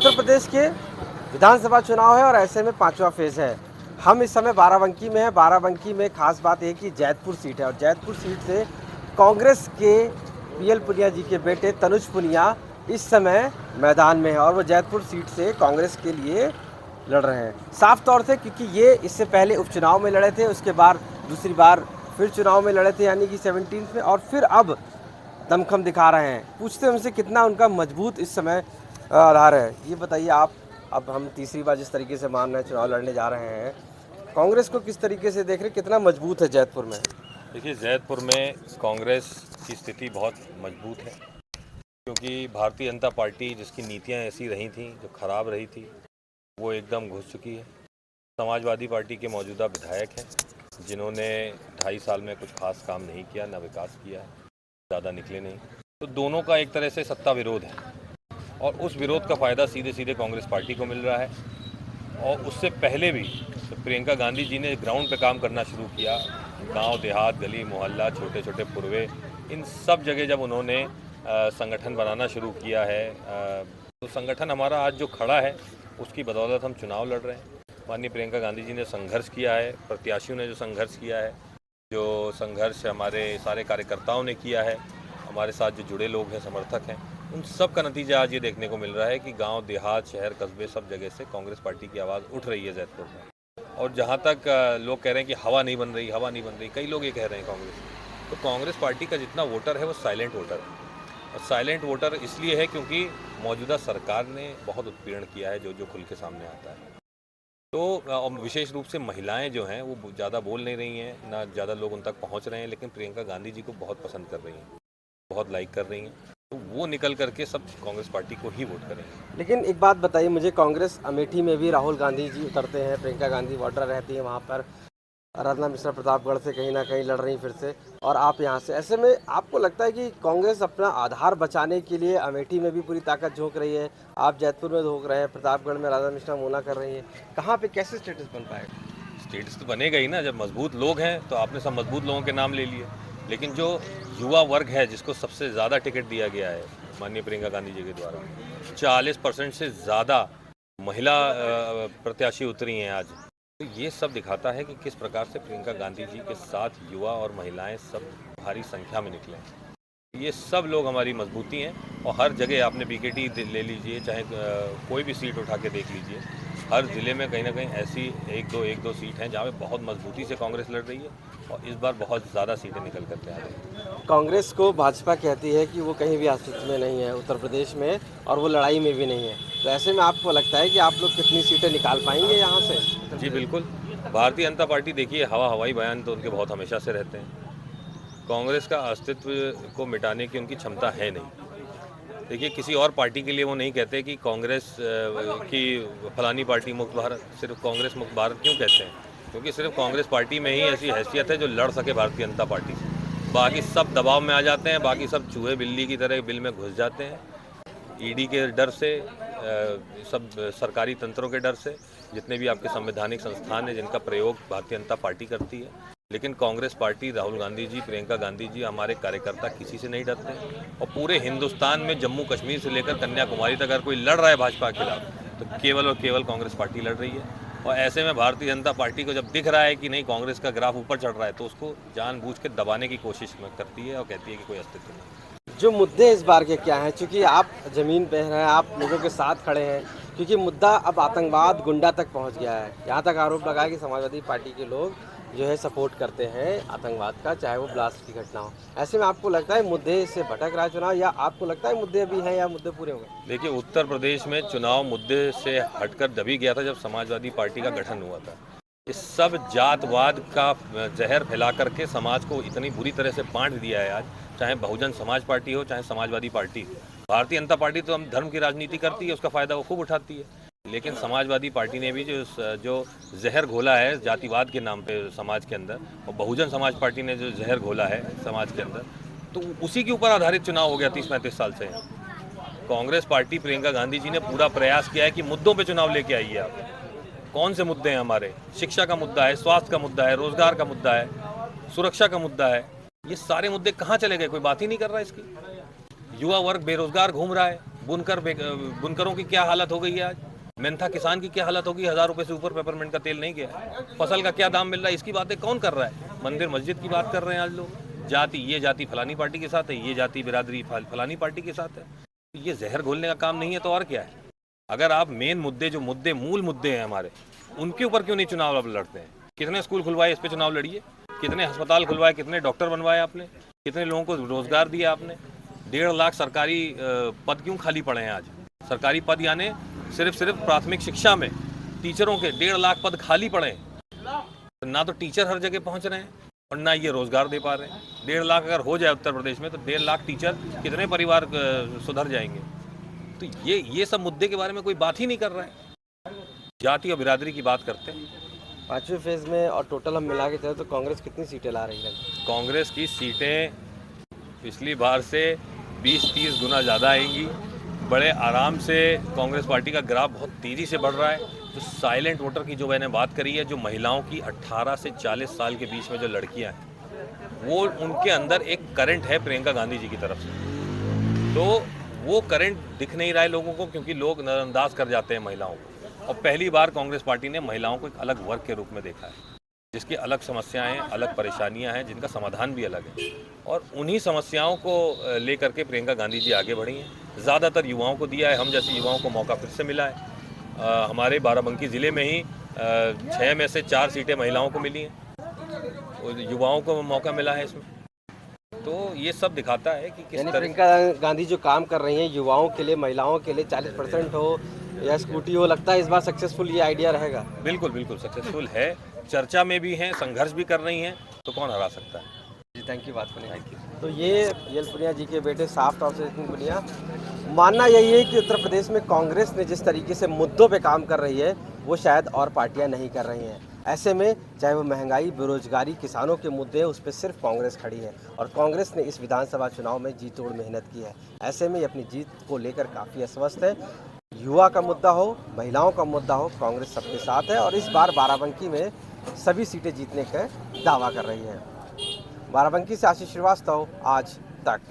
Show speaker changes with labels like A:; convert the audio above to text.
A: उत्तर प्रदेश के विधानसभा चुनाव है और ऐसे में पांचवा फेज है। हम इस समय बाराबंकी में हैं। बाराबंकी में खास बात है कि जैतपुर सीट है और जैतपुर सीट से कांग्रेस के पीएल पुनिया जी के बेटे तनुज पुनिया इस समय मैदान में है और वो जैतपुर सीट से कांग्रेस के लिए लड़ रहे हैं। साफ तौर से क्योंकि ये इससे पहले उपचुनाव में लड़े थे, उसके बाद दूसरी बार फिर चुनाव में लड़े थे यानी कि 17 में, और फिर अब दमखम दिखा रहे हैं। पूछते हैं उनसे कितना उनका मजबूत इस समय आधार है। ये बताइए आप, अब हम तीसरी बार जिस तरीके से मान रहे हैं चुनाव लड़ने जा रहे हैं, कांग्रेस को किस तरीके से देख रहे हैं, कितना मजबूत है जैतपुर में?
B: देखिए, जैतपुर में कांग्रेस की स्थिति बहुत मजबूत है क्योंकि भारतीय जनता पार्टी जिसकी नीतियां ऐसी रही थी, जो खराब रही थी, वो एकदम घुस चुकी है। समाजवादी पार्टी के मौजूदा विधायक हैं जिन्होंने 2.5 साल में कुछ खास काम नहीं किया, ना विकास किया है, ज़्यादा निकले नहीं। तो दोनों का एक तरह से सत्ता विरोध है और उस विरोध का फ़ायदा सीधे सीधे कांग्रेस पार्टी को मिल रहा है। और उससे पहले भी तो प्रियंका गांधी जी ने ग्राउंड पे काम करना शुरू किया। गांव देहात, गली मोहल्ला, छोटे छोटे पुरवे, इन सब जगह जब उन्होंने संगठन बनाना शुरू किया है, तो संगठन हमारा आज जो खड़ा है उसकी बदौलत हम चुनाव लड़ रहे हैं। माननीय प्रियंका गांधी जी ने संघर्ष किया है, प्रत्याशियों ने जो संघर्ष किया है, जो संघर्ष हमारे सारे कार्यकर्ताओं ने किया है, हमारे साथ जो जुड़े लोग हैं, समर्थक हैं, उन सब का नतीजा आज ये देखने को मिल रहा है कि गांव देहात, शहर, कस्बे, सब जगह से कांग्रेस पार्टी की आवाज़ उठ रही है जैतपुर में। और जहां तक लोग कह रहे हैं कि हवा नहीं बन रही, हवा नहीं बन रही, कई लोग ये कह रहे हैं कांग्रेस, तो कांग्रेस पार्टी का जितना वोटर है वो साइलेंट वोटर है। और साइलेंट वोटर इसलिए है क्योंकि मौजूदा सरकार ने बहुत उत्पीड़न किया है, जो खुल के सामने आता है। तो विशेष रूप से महिलाएं जो हैं वो ज़्यादा बोल नहीं रही हैं, ना ज़्यादा लोग उन तक पहुँच रहे हैं, लेकिन प्रियंका गांधी जी को बहुत पसंद कर रही हैं, बहुत लाइक कर रही हैं। तो वो निकल करके सब कांग्रेस पार्टी को ही वोट करेंगे।
A: लेकिन एक बात बताइए मुझे, कांग्रेस अमेठी में भी राहुल गांधी जी उतरते हैं, प्रियंका गांधी बॉर्डर रहती है वहाँ पर, आराधना मिश्रा प्रतापगढ़ से कहीं ना कहीं लड़ रही फिर से, और आप यहाँ से। ऐसे में आपको लगता है कि कांग्रेस अपना आधार बचाने के लिए अमेठी में भी पूरी ताकत झोंक रही है, आप जैतपुर में झोंक रहे हैं, प्रतापगढ़ में आराधना मिश्रा मोना कर रही है, कहाँ पे कैसे स्टेटस बन पाएगा?
B: स्टेटस तो बनेगा ही ना, जब मजबूत लोग हैं। तो आपने सब मजबूत लोगों के नाम ले लिए, लेकिन जो युवा वर्ग है जिसको सबसे ज़्यादा टिकट दिया गया है माननीय प्रियंका गांधी जी के द्वारा, 40% से ज़्यादा महिला प्रत्याशी उतरी हैं आज। तो ये सब दिखाता है कि किस प्रकार से प्रियंका गांधी जी के साथ युवा और महिलाएं सब भारी संख्या में निकले हैं। ये सब लोग हमारी मजबूती हैं और हर जगह आपने बीकेटी ले लीजिए, चाहे कोई भी सीट उठा के देख लीजिए, हर ज़िले में कहीं ना कहीं ऐसी एक दो सीट हैं जहाँ पे बहुत मजबूती से कांग्रेस लड़ रही है और इस बार बहुत ज़्यादा सीटें निकल करके आ रही हैं।
A: कांग्रेस को भाजपा कहती है कि वो कहीं भी अस्तित्व में नहीं है उत्तर प्रदेश में, और वो लड़ाई में भी नहीं है। तो ऐसे में आपको लगता है कि आप लोग कितनी सीटें निकाल पाएंगे यहाँ से?
B: जी बिल्कुल। भारतीय जनता पार्टी, देखिए, हवाई बयान तो उनके बहुत हमेशा से रहते हैं। कांग्रेस का अस्तित्व को मिटाने की उनकी क्षमता है नहीं। देखिए, किसी और पार्टी के लिए वो नहीं कहते कि कांग्रेस की फलानी पार्टी मुक्त भारत, सिर्फ कांग्रेस मुक्त भारत क्यों कहते हैं? क्योंकि सिर्फ कांग्रेस पार्टी में ही ऐसी हैसियत है जो लड़ सके भारतीय जनता पार्टी से। बाकी सब दबाव में आ जाते हैं, बाकी सब चूहे बिल्ली की तरह बिल में घुस जाते हैं, ईडी के डर से, सब सरकारी तंत्रों के डर से, जितने भी आपके संवैधानिक संस्थान हैं जिनका प्रयोग भारतीय जनता पार्टी करती है। लेकिन कांग्रेस पार्टी, राहुल गांधी जी, प्रियंका गांधी जी, हमारे कार्यकर्ता किसी से नहीं डरते हैं। और पूरे हिंदुस्तान में जम्मू कश्मीर से लेकर कन्याकुमारी तक अगर कोई लड़ रहा है भाजपा के खिलाफ, तो केवल और केवल कांग्रेस पार्टी लड़ रही है। और ऐसे में भारतीय जनता पार्टी को जब दिख रहा है कि नहीं, कांग्रेस का ग्राफ ऊपर चढ़ रहा है, तो उसको जानबूझ के दबाने की कोशिश करती है और कहती है कि कोई अस्तित्व नहीं।
A: जो मुद्दे इस बार के क्या हैं, क्योंकि आप ज़मीन पे हैं, आप लोगों के साथ खड़े हैं, क्योंकि मुद्दा अब आतंकवाद, गुंडा तक पहुंच गया है। यहाँ तक आरोप लगा कि समाजवादी पार्टी के लोग जो है सपोर्ट करते हैं आतंकवाद का, चाहे वो ब्लास्ट की घटना हो। ऐसे में आपको लगता है मुद्दे से भटक रहा है चुनाव, या आपको लगता है मुद्दे भी हैं या मुद्दे पूरे हो गए?
B: देखिए, उत्तर प्रदेश में चुनाव मुद्दे से हटकर तभी गया था जब समाजवादी पार्टी का गठन हुआ था। इस सब जातवाद का जहर फैला करके समाज को इतनी बुरी तरह से बांट दिया है आज, चाहे बहुजन समाज पार्टी हो, चाहे समाजवादी पार्टी। भारतीय जनता पार्टी तो हम धर्म की राजनीति करती है, उसका फ़ायदा वो खूब उठाती है, लेकिन समाजवादी पार्टी ने भी जो जहर घोला है जातिवाद के नाम पे समाज के अंदर, और बहुजन समाज पार्टी ने जो जहर घोला है समाज के अंदर, तो उसी के ऊपर आधारित चुनाव हो गया 30-35 साल से। कांग्रेस पार्टी, प्रियंका गांधी जी ने पूरा प्रयास किया है कि मुद्दों पे चुनाव लेके आइए आप। कौन से मुद्दे हैं हमारे? शिक्षा का मुद्दा है, स्वास्थ्य का मुद्दा है, रोजगार का मुद्दा है, सुरक्षा का मुद्दा है। ये सारे मुद्दे कहाँ चले गए? कोई बात ही नहीं कर रहा है इसकी। युवा वर्ग बेरोजगार घूम रहा है, बुनकरों की क्या हालत हो गई है आज, मेहनता किसान की क्या हालत होगी, 1000 रुपये से ऊपर पेपरमेंट का तेल नहीं गया, फसल का क्या दाम मिल रहा है, इसकी बातें कौन कर रहा है। मंदिर मस्जिद की बात कर रहे हैं आज लोग, ये जाति फलानी पार्टी के साथ है, ये जाति बिरादरी फलानी पार्टी के साथ है। ये जहर घोलने का काम नहीं है तो और क्या है। अगर आप मेन मुद्दे जो मूल मुद्दे हैं हमारे, उनके ऊपर क्यों नहीं चुनाव अब लड़ते हैं। कितने स्कूल खुलवाए, इस पर चुनाव लड़िए। कितने अस्पताल खुलवाए, कितने डॉक्टर बनवाए आपने, कितने लोगों को रोजगार दिया आपने। 1.5 लाख सरकारी पद क्यों खाली पड़े हैं आज। सरकारी पद यानी सिर्फ प्राथमिक शिक्षा में टीचरों के 1.5 लाख पद खाली पड़े हैं। तो ना तो टीचर हर जगह पहुंच रहे हैं और ना ये रोजगार दे पा रहे हैं। 1.5 लाख अगर हो जाए उत्तर प्रदेश में तो 1.5 लाख टीचर, कितने परिवार सुधर जाएंगे। तो ये सब मुद्दे के बारे में कोई बात ही नहीं कर रहा है। जाति और बिरादरी की बात करते हैं।
A: 5वें फेज में और टोटल हम मिला के चले तो कांग्रेस कितनी सीटें ला रही है?
B: कांग्रेस की सीटें पिछली बार से 20-30 गुना ज़्यादा आएंगी। बड़े आराम से कांग्रेस पार्टी का ग्राफ बहुत तेज़ी से बढ़ रहा है। जो साइलेंट वोटर की जो मैंने बात करी है, जो महिलाओं की 18 से 40 साल के बीच में जो लड़कियां हैं, वो उनके अंदर एक करंट है प्रियंका गांधी जी की तरफ से। तो वो करंट दिख नहीं रहा है लोगों को, क्योंकि लोग नज़रअंदाज कर जाते हैं महिलाओं को। और पहली बार कांग्रेस पार्टी ने महिलाओं को एक अलग वर्ग के रूप में देखा है, जिसकी अलग समस्याएं, अलग परेशानियां हैं, जिनका समाधान भी अलग है। और उन्हीं समस्याओं को लेकर के प्रियंका गांधी जी आगे बढ़ी हैं। ज़्यादातर युवाओं को दिया है, हम जैसे युवाओं को मौका फिर से मिला है। हमारे बाराबंकी ज़िले में ही 6 में से 4 सीटें महिलाओं को मिली हैं, युवाओं को मौका मिला है इसमें। तो ये सब दिखाता है कि किस तरह
A: प्रियंका गांधी जो काम कर रही हैं युवाओं के लिए, महिलाओं के लिए, 40% हो या स्कूटी हो, लगता है इस बार सक्सेसफुल ये आइडिया रहेगा?
B: बिल्कुल सक्सेसफुल है। चर्चा में भी हैं, संघर्ष भी कर रही हैं, तो कौन हरा सकता है।
A: जी, थैंक यू। बात करने थैंक यू। तो ये पीएल पुनिया जी के बेटे साफ तौर से पुनिया, मानना यही है कि उत्तर प्रदेश में कांग्रेस ने जिस तरीके से मुद्दों पे काम कर रही है वो शायद और पार्टियां नहीं कर रही हैं। ऐसे में चाहे वो महंगाई, बेरोजगारी, किसानों के मुद्दे हैं, उस पर सिर्फ कांग्रेस खड़ी है और कांग्रेस ने इस विधानसभा चुनाव में जी तोड़ मेहनत की है। ऐसे में ये अपनी जीत को लेकर काफ़ी अस्वस्थ है। युवा का मुद्दा हो, महिलाओं का मुद्दा हो, कांग्रेस सबके साथ है और इस बार बाराबंकी में सभी सीटें जीतने का दावा कर रही है। बाराबंकी से आशीष श्रीवास्तव, आज तक।